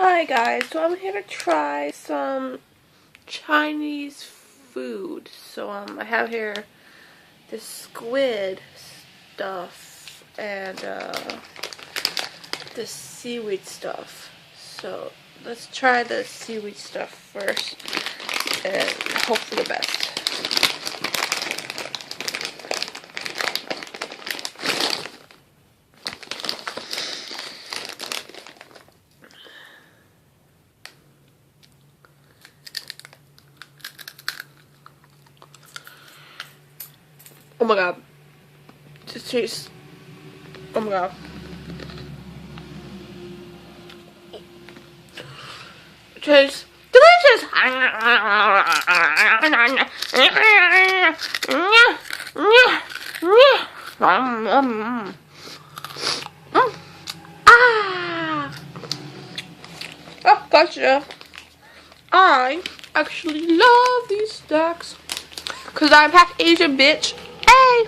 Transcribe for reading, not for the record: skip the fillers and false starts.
Hi guys, so I'm here to try some Chinese food. So I have here this squid stuff and this seaweed stuff. So let's try the seaweed stuff first and hope for the best. Oh my god. This tastes. Oh my god. It tastes delicious. Ah. Oh, gotcha. I actually love these snacks. Cause I'm half Asian, bitch. Hey.